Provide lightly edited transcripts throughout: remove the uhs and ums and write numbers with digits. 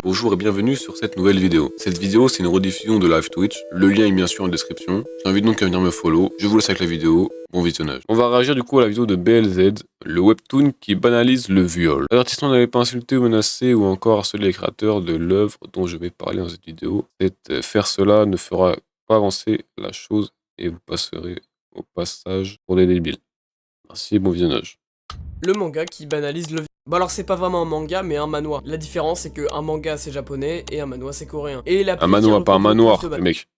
Bonjour et bienvenue sur cette nouvelle vidéo. Cette vidéo c'est une rediffusion de live Twitch, le lien est bien sûr en description. J'invite donc à venir me follow, je vous laisse avec la vidéo, bon visionnage. On va réagir du coup à la vidéo de BLZ, le webtoon qui banalise le viol. L'avertissement n'avait pas insulté ou menacé ou encore harcelé les créateurs de l'œuvre dont je vais parler dans cette vidéo. Faire cela ne fera pas avancer la chose et vous passerez au passage pour des débiles. Merci, bon visionnage. Le manga qui banalise le... Bon alors c'est pas vraiment un manga mais un manhwa. La différence c'est que un manga c'est japonais et un manhwa c'est coréen. Et la Un manhwa, pas un manoir, le mec.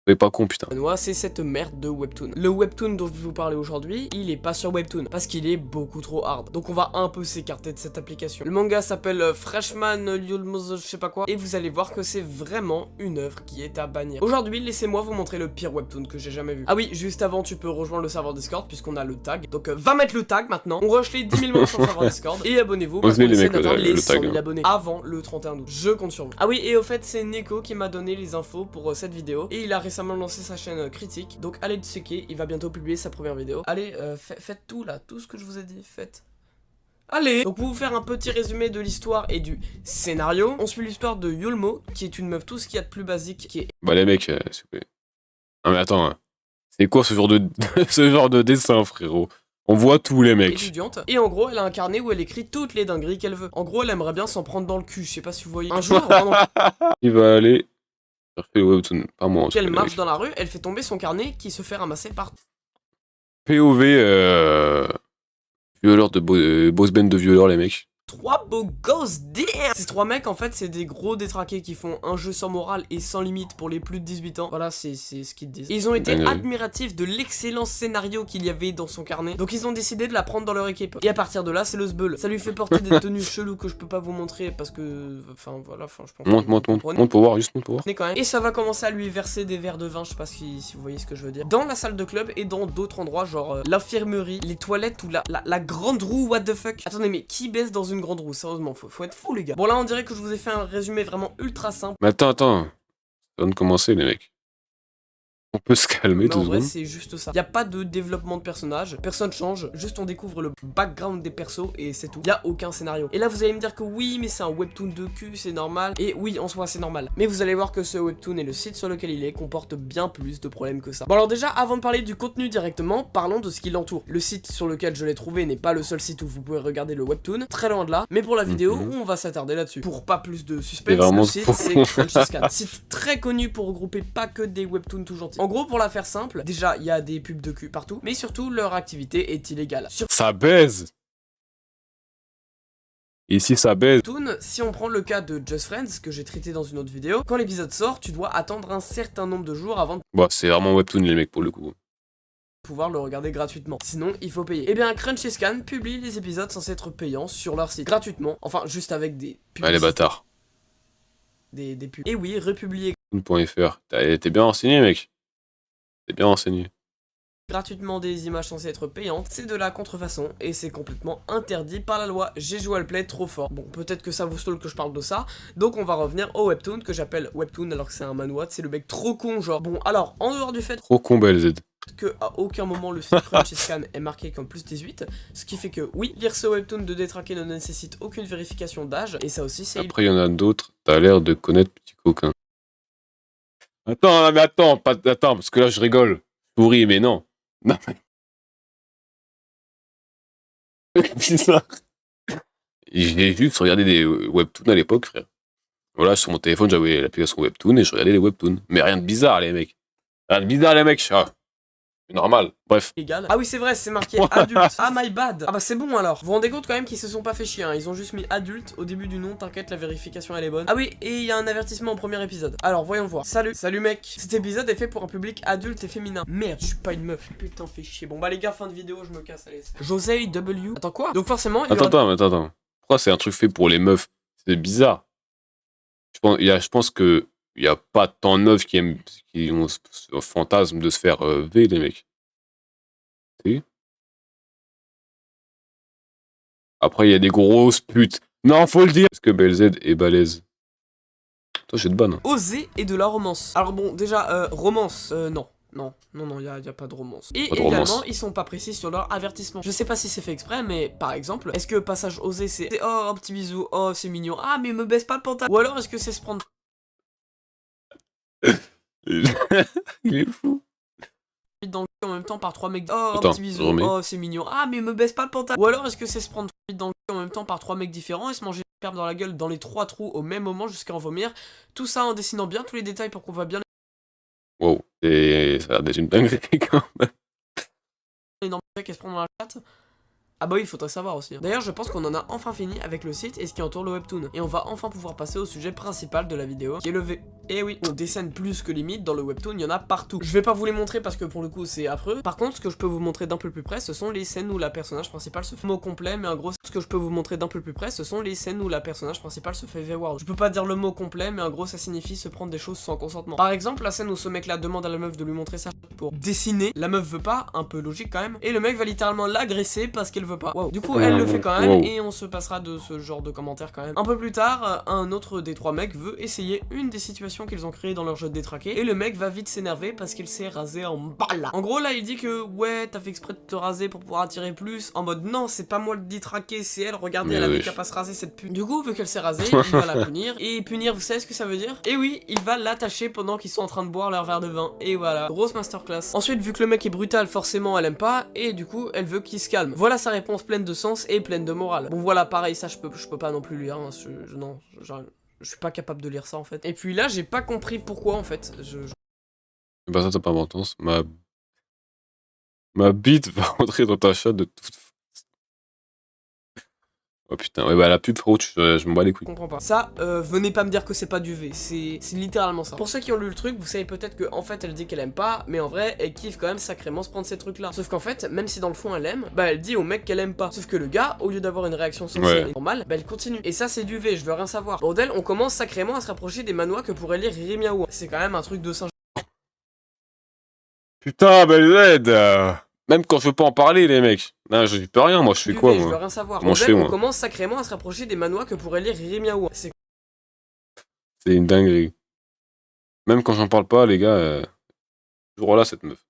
Vous pas con putain. Manhwa, c'est cette merde de webtoon. Le webtoon dont je vais vous parler aujourd'hui, il est pas sur webtoon parce qu'il est beaucoup trop hard. Donc on va un peu s'écarter de cette application. Le manga s'appelle Freshman Yulmozo je sais pas quoi et vous allez voir que c'est vraiment une œuvre qui est à bannir. Aujourd'hui, laissez-moi vous montrer le pire webtoon que j'ai jamais vu. Ah oui, juste avant, tu peux rejoindre le serveur Discord puisqu'on a le tag. Donc va mettre le tag maintenant. On rush les 10 000 membres sur le serveur Discord et abonnez-vous parce qu'on essaie d'atteindre les 100 000 abonnés avant le 31 août. Je compte sur vous. Ah oui, et au fait, c'est Neko qui m'a donné les infos pour cette vidéo et il a récemment lancé sa chaîne critique, donc allez le checker, il va bientôt publier sa première vidéo. Allez, faites tout là, tout ce que je vous ai dit, faites. Allez. Donc pour vous faire un petit résumé de l'histoire et du scénario, on suit l'histoire de Yulmo, qui est une meuf tout ce qu'il y a de plus basique, qui est... Bah les mecs, s'il vous plaît. Non mais attends, hein. C'est quoi ce genre de ce genre de dessin, frérot? On voit tous les mecs. Étudiante, et en gros elle a un carnet où elle écrit toutes les dingueries qu'elle veut. En gros elle aimerait bien s'en prendre dans le cul, je sais pas si vous voyez. Un jour, pendant il va aller chercher le webtoon, pas moi. qu'elle marche dans la rue, elle fait tomber son carnet qui se fait ramasser par... POV, violeur de boss band de violeurs les mecs. 3 beaux gosses, damn. Ces 3 mecs en fait c'est des gros détraqués qui font un jeu sans morale et sans limite pour les plus de 18 ans. Voilà c'est ce qu'ils disent. Ils ont été admiratifs de l'excellent scénario qu'il y avait dans son carnet. Donc ils ont décidé de la prendre dans leur équipe. Et à partir de là c'est le sbeul. Ça lui fait porter des tenues cheloues que je peux pas vous montrer parce que... Enfin voilà, je pense... Monte pour voir, juste monte pour voir. Quand même. Et ça va commencer à lui verser des verres de vin, je sais pas si vous voyez ce que je veux dire. Dans la salle de club et dans d'autres endroits genre l'infirmerie, les toilettes ou la grande roue, what the fuck. Attendez mais qui baisse dans une grande roue? Sérieusement, faut être fou les gars. Bon là on dirait que je vous ai fait un résumé vraiment ultra simple. Mais attends, ça vient de commencer les mecs. On peut se calmer mais en vrai, secondes. c'est juste ça. Y a pas de développement de personnage, personne change, juste on découvre le background des persos et c'est tout. Y a aucun scénario. Et là vous allez me dire que oui, mais c'est un webtoon de cul, c'est normal. Et oui, en soi c'est normal. Mais vous allez voir que ce webtoon et le site sur lequel il est comporte bien plus de problèmes que ça. Bon alors déjà, avant de parler du contenu directement, parlons de ce qui l'entoure. Le site sur lequel je l'ai trouvé n'est pas le seul site où vous pouvez regarder le webtoon, très loin de là. Mais pour la vidéo, on va s'attarder là-dessus. Pour pas plus de suspense, le site c'est Crunchycan. Site très connu pour regrouper pas que des webtoons tout gentils. En gros, pour la faire simple, déjà, il y a des pubs de cul partout, mais surtout, leur activité est illégale. Ça baise. Ici, ça baise. Si on prend le cas de Just Friends, que j'ai traité dans une autre vidéo, quand l'épisode sort, tu dois attendre un certain nombre de jours avant de Bon, c'est vraiment webtoon les mecs pour le coup. pouvoir le regarder gratuitement. Sinon, il faut payer. Et bien, Crunchycan publie les épisodes censés être payants sur leur site gratuitement, enfin, juste avec des pubs. Ouais, les bâtards. Des pubs. Et oui, republier .fr. T'es bien renseigné, mec. T'es bien renseigné. gratuitement des images censées être payantes, c'est de la contrefaçon et c'est complètement interdit par la loi. J'ai joué à le play trop fort. Bon, peut-être que ça vous saoule que je parle de ça, donc on va revenir au webtoon que j'appelle webtoon alors que c'est un manhwa, c'est le mec trop con genre. Bon, alors, en dehors du fait Trop con BLZ. que à aucun moment le site Crunchycan est marqué comme plus 18, ce qui fait que oui, lire ce webtoon de détraquer ne nécessite aucune vérification d'âge, et ça aussi c'est... Après, il y en a d'autres, t'as l'air de connaître petit coquin. Attends, mais attends, attends, parce que là, je rigole. Je souris, mais non. Non, mais... bizarre. J'ai juste regardé des webtoons à l'époque, frère. Voilà, sur mon téléphone, j'avais l'application webtoon et je regardais les webtoons. Mais rien de bizarre, les mecs. Rien de bizarre, les mecs. Ah, c'est normal. Bref. Égal. Ah oui c'est vrai, c'est marqué adulte. Ah my bad. Ah bah c'est bon alors. Vous vous rendez compte quand même qu'ils se sont pas fait chier hein. Ils ont juste mis adulte au début du nom, t'inquiète la vérification elle est bonne. Ah oui, et il y a un avertissement au premier épisode. Alors voyons voir. Salut mec. Cet épisode est fait pour un public adulte et féminin. Merde, je suis pas une meuf. Putain fais chier. Bon bah les gars, fin de vidéo, je me casse, allez. José W. Attends quoi? Donc forcément il y aura... Attends. Pourquoi c'est un truc fait pour les meufs? C'est bizarre. Je pense que il y a pas tant de meufs qui ont ce fantasme de se faire V, les mecs. Si. Après, il y a des grosses putes. Non, faut le dire. Est-ce que BLZ est balèze? Toi, j'ai de bonne. Oser et de la romance. Alors bon, déjà, romance, non. Non, y a pas de romance. Et Pas de également, romance. ils sont pas précis sur leur avertissement. Je sais pas si c'est fait exprès, mais par exemple, est-ce que passage osé c'est oh un petit bisou, oh c'est mignon, ah mais me baisse pas le pantalon. Ou alors est-ce que c'est se prendre Il est fou. dans le cul en même temps par 3 mecs. Oh un Attends, petit bisou, remets. oh c'est mignon, ah mais me baisse pas le pantalon. Ou alors est-ce que c'est se prendre dans le cul en même temps par 3 mecs différents et se manger une perle dans la gueule dans les 3 trous au même moment jusqu'à en vomir. Tout ça en dessinant bien tous les détails pour qu'on voit bien Wow, ça a l'air d'être une dinguerie quand même. les énormes mecs qui se prennent dans la chatte. Ah bah oui, il faudrait savoir aussi. D'ailleurs, je pense qu'on en a enfin fini avec le site et ce qui entoure le webtoon. Et on va enfin pouvoir passer au sujet principal de la vidéo, qui est le V. Et oui, on dessine plus que limite, dans le webtoon, il y en a partout. Je vais pas vous les montrer parce que pour le coup, c'est affreux. Par contre, ce que je peux vous montrer d'un peu plus près, ce sont les scènes où la personnage principale se fait mot complet, mais en gros, ce que je peux vous montrer d'un peu plus près, ce sont les scènes où la personnage principale se fait V-word. Je peux pas dire le mot complet, mais en gros, ça signifie se prendre des choses sans consentement. Par exemple, la scène où ce mec-là demande à la meuf de lui montrer sa chatte pour dessiner, la meuf veut pas, un peu logique quand même, et le mec va littéralement l'agresser parce qu'elle veut pas. Wow. Du coup, elle le fait quand même, Wow. et on se passera de ce genre de commentaires quand même. Un peu plus tard, un autre des 3 mecs veut essayer une des situations qu'ils ont créées dans leur jeu de détraqué, et le mec va vite s'énerver parce qu'il s'est rasé en balle. En gros, là, il dit que ouais, t'as fait exprès de te raser pour pouvoir attirer plus, en mode non, c'est pas moi le détraqué, c'est elle, regardez, Mais elle avait wesh. qu'à pas se raser cette pute. Du coup, vu qu'elle s'est rasée, il va la punir, et punir, vous savez ce que ça veut dire? Et oui, il va l'attacher pendant qu'ils sont en train de boire leur verre de vin, et voilà, grosse masterclass. Ensuite, vu que le mec est brutal, forcément, elle aime pas, et du coup, elle veut qu'il se calme. Voilà sa réponse pleine de sens et pleine de morale. Bon voilà, pareil, ça je peux pas non plus lire, hein, je suis pas capable de lire ça en fait. Et puis là, j'ai pas compris pourquoi en fait. Bah ça, t'as pas d'importance. Ma bite va rentrer dans ta chatte de toute façon. Oh putain, ouais bah la pub frérot, je me bats les couilles. comprends pas. Ça, venez pas me dire que c'est pas du V, c'est littéralement ça. Pour ceux qui ont lu le truc, vous savez peut-être que en fait elle dit qu'elle aime pas, mais en vrai elle kiffe quand même sacrément se prendre ces trucs là. Sauf qu'en fait, même si dans le fond elle aime, bah elle dit au mec qu'elle aime pas. Sauf que le gars, au lieu d'avoir une réaction sensée et normale, bah elle continue. Et ça c'est du V, je veux rien savoir. Bordel, on commence sacrément à se rapprocher des manois que pourrait lire Riri Miaou. C'est quand même un truc de singe. Putain, belle Z. Même quand je veux pas en parler les mecs. Non, je peux rien, moi je fais Du quoi V, je veux moi? rien savoir. Comment je Bordel, fais, on moi? commence sacrément à se rapprocher des manois que pourrait lire Riri Miaou. C'est C'est une dinguerie. Même quand j'en parle pas, les gars, toujours là cette meuf.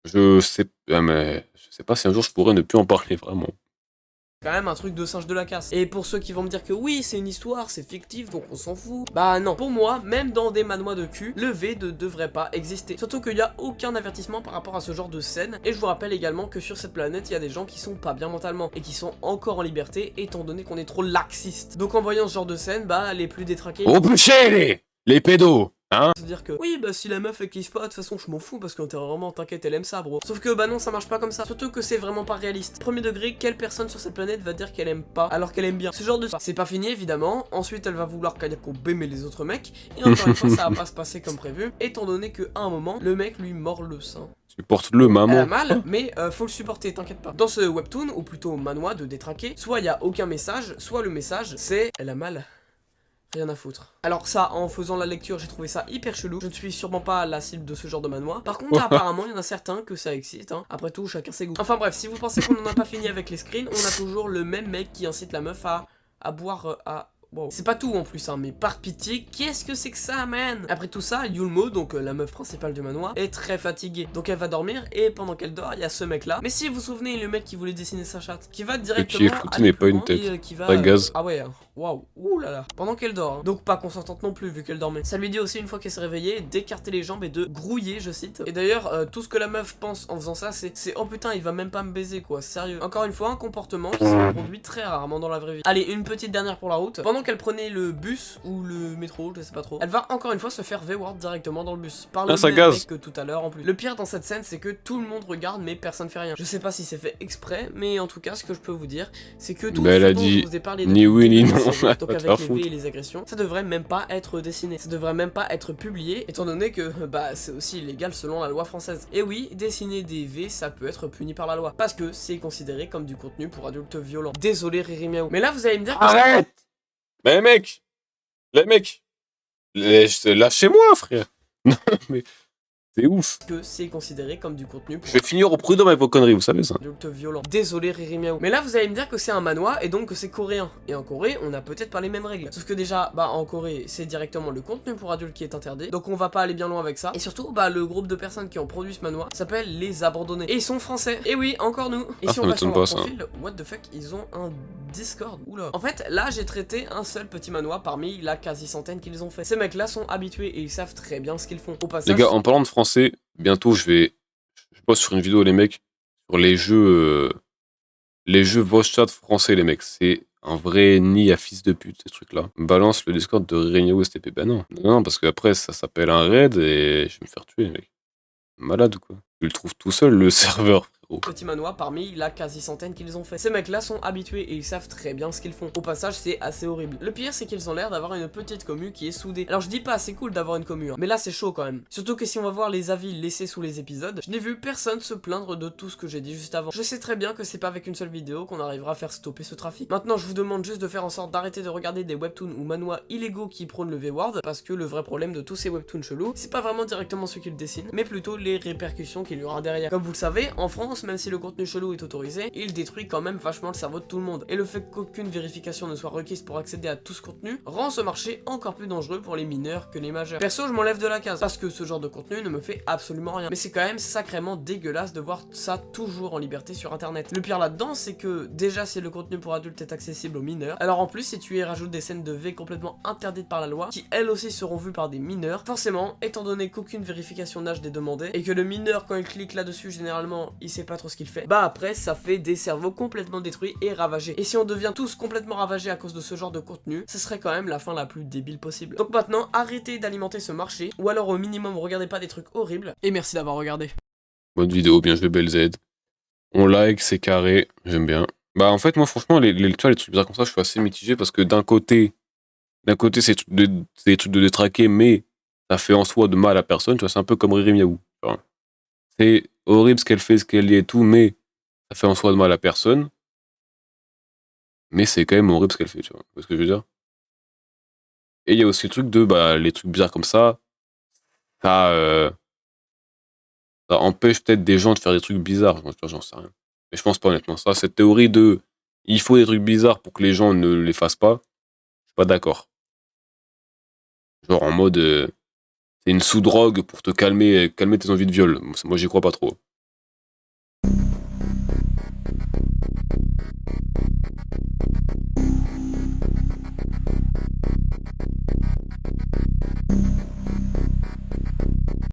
Je sais pas si un jour je pourrais ne plus en parler vraiment. quand même un truc de singe de la casse. Et pour ceux qui vont me dire que oui, c'est une histoire, c'est fictif, donc on s'en fout. Bah non, pour moi, même dans des manois de cul, le V ne devrait pas exister. Surtout qu'il n'y a aucun avertissement par rapport à ce genre de scène. Et je vous rappelle également que sur cette planète, il y a des gens qui sont pas bien mentalement et qui sont encore en liberté, étant donné qu'on est trop laxiste. Donc en voyant ce genre de scène, bah les plus détraqués... Oh boucher les pédos, hein? Se dire que oui bah si la meuf elle kiffe pas, de toute façon je m'en fous parce qu'intérieurement t'inquiète elle aime ça bro. Sauf que bah non ça marche pas comme ça, surtout que c'est vraiment pas réaliste. Premier degré, quelle personne sur cette planète va dire qu'elle aime pas alors qu'elle aime bien? Ce genre de... C'est pas fini évidemment, ensuite elle va vouloir Kayako baimer les autres mecs, et encore une fois ça va pas se passer comme prévu, étant donné que à un moment le mec lui mord le sein. Supporte-le Elle a maman. mal, mais faut le supporter, t'inquiète pas. Dans ce webtoon, ou plutôt manois de détraqué, soit il y a aucun message, soit le message c'est elle a mal. Rien à foutre. Alors ça, en faisant la lecture, j'ai trouvé ça hyper chelou. Je ne suis sûrement pas la cible de ce genre de manoir. Par contre, apparemment, il y en a certains que ça excite, hein. Après tout, chacun ses goûts. Enfin bref, si vous pensez qu'on n'en a pas fini avec les screens, on a toujours le même mec qui incite la meuf à boire, Wow. C'est pas tout en plus, hein, mais par pitié, qu'est-ce que c'est que ça, man? Après tout ça, Yulmo, donc la meuf principale du manoir, est très fatiguée. Donc elle va dormir, et pendant qu'elle dort, il y a ce mec-là. Mais si vous vous souvenez, le mec qui voulait dessiner sa chatte, qui va directement écouté n'est pas une tête. et qui va... Pas gaz. Ah ouais, waouh, ouh là là. Pendant qu'elle dort, hein. Donc pas consentante non plus, vu qu'elle dormait. Ça lui dit aussi, une fois qu'elle s'est réveillée, d'écarter les jambes et de grouiller, je cite. Et d'ailleurs, tout ce que la meuf pense en faisant ça, c'est oh putain, il va même pas me baiser, quoi, sérieux. Encore une fois, un comportement qui se produit très rarement dans la vraie vie. Allez, une petite dernière pour la route. Pendant qu'elle prenait le bus ou le métro, je sais pas trop, elle va encore une fois se faire V-word directement dans le bus. Par le ça même gaz. mec que tout à l'heure en plus. Le pire dans cette scène, c'est que tout le monde regarde, mais personne fait rien. Je sais pas si c'est fait exprès, mais en tout cas, ce que je peux vous dire, c'est que tout Bah, elle ce a dont dit je vous ai parlé ni depuis oui le ni début de non, la série, donc va te avec faire les foutre. V et les agressions, ça devrait même pas être dessiné. Ça devrait même pas être publié, étant donné que bah c'est aussi illégal selon la loi française. Et oui, dessiner des V, ça peut être puni par la loi, parce que c'est considéré comme du contenu pour adultes violents. Désolé Riri Miaou. Mais là, vous allez me dire que Arrête! Mais mec! Les mecs! Lâchez-moi, frère! Non, mais C'est ouf. que c'est considéré comme du contenu Je vais finir au prud'homme avec vos conneries, vous savez ça. adulte violent. Désolé Riri Miaou. Mais là vous allez me dire que c'est un manhwa et donc que c'est coréen. Et en Corée on a peut-être pas les mêmes règles. Sauf que déjà bah en Corée c'est directement le contenu pour adultes qui est interdit. Donc on va pas aller bien loin avec ça. Et surtout bah le groupe de personnes qui ont produit ce manhwa s'appelle Les Abandonnés. Et ils sont français. Et oui encore nous. Et Ah, si ça on va sur m'étonne leur pas, ça. profil, what the fuck, ils ont un Discord. Oula. En fait là j'ai traité un seul petit manhwa parmi la quasi-centaine qu'ils ont fait. Ces mecs là sont habitués et ils savent très bien ce qu'ils font. Au passage, Les gars, en parlant de français, bientôt je poste sur une vidéo les mecs sur les jeux voice chat français les mecs. C'est un vrai nid à fils de pute ces trucs là. Balance le Discord de Regno STP. Ben non. Non, parce qu'après ça s'appelle un raid et je vais me faire tuer les mecs. Malade ou quoi? Tu le trouves tout seul le serveur frérot. petit manhwa parmi la quasi-centaine qu'ils ont fait. Ces mecs là sont habitués et ils savent très bien ce qu'ils font. Au passage c'est assez horrible. Le pire c'est qu'ils ont l'air d'avoir une petite commu qui est soudée. Alors je dis pas c'est cool d'avoir une commu hein, mais là c'est chaud quand même. Surtout que si on va voir les avis laissés sous les épisodes, je n'ai vu personne se plaindre de tout ce que j'ai dit juste avant. Je sais très bien que c'est pas avec une seule vidéo qu'on arrivera à faire stopper ce trafic. Maintenant je vous demande juste de faire en sorte d'arrêter de regarder des webtoons ou manhwas illégaux qui prônent le V-word, parce que le vrai problème de tous ces webtoons chelous, c'est pas vraiment directement ceux qu'ils dessinent, mais plutôt les répercussions qu'il y aura derrière. Comme vous le savez, en France, même si le contenu chelou est autorisé, il détruit quand même vachement le cerveau de tout le monde. Et le fait qu'aucune vérification ne soit requise pour accéder à tout ce contenu rend ce marché encore plus dangereux pour les mineurs que les majeurs. Perso, je m'enlève de la case, parce que ce genre de contenu ne me fait absolument rien. Mais c'est quand même sacrément dégueulasse de voir ça toujours en liberté sur internet. Le pire là-dedans, c'est que déjà si le contenu pour adultes est accessible aux mineurs, alors en plus si tu y rajoutes des scènes de V complètement interdites par la loi, qui elles aussi seront vues par des mineurs, forcément, étant donné qu'aucune vérification d'âge n'est demandée, et que le mineur quand il clique là-dessus, généralement, il sait pas trop ce qu'il fait, bah après ça fait des cerveaux complètement détruits et ravagés. Et si on devient tous complètement ravagés à cause de ce genre de contenu, ce serait quand même la fin la plus débile possible. Donc maintenant, arrêtez d'alimenter ce marché, ou alors au minimum regardez pas des trucs horribles, et merci d'avoir regardé. Bonne vidéo, bien joué BLZ. On like, c'est carré, j'aime bien. Bah en fait moi franchement tu vois, les trucs bizarres comme ça je suis assez mitigé parce que d'un côté c'est des trucs de détraquer mais ça fait en soi de mal à personne, tu vois, c'est un peu comme Riri Miaou. Tu vois. C'est horrible ce qu'elle fait, ce qu'elle dit et tout, mais ça fait en soi de mal à personne. Mais c'est quand même horrible ce qu'elle fait, tu vois. Tu vois ce que je veux dire? Et il y a aussi le truc de bah les trucs bizarres comme ça ça empêche peut-être des gens de faire des trucs bizarres, j'en sais rien. Mais je pense pas honnêtement. Ça, cette théorie de il faut des trucs bizarres pour que les gens ne les fassent pas, je suis pas d'accord. Genre en mode c'est une sous-drogue pour te calmer tes envies de viol. Moi j'y crois pas trop.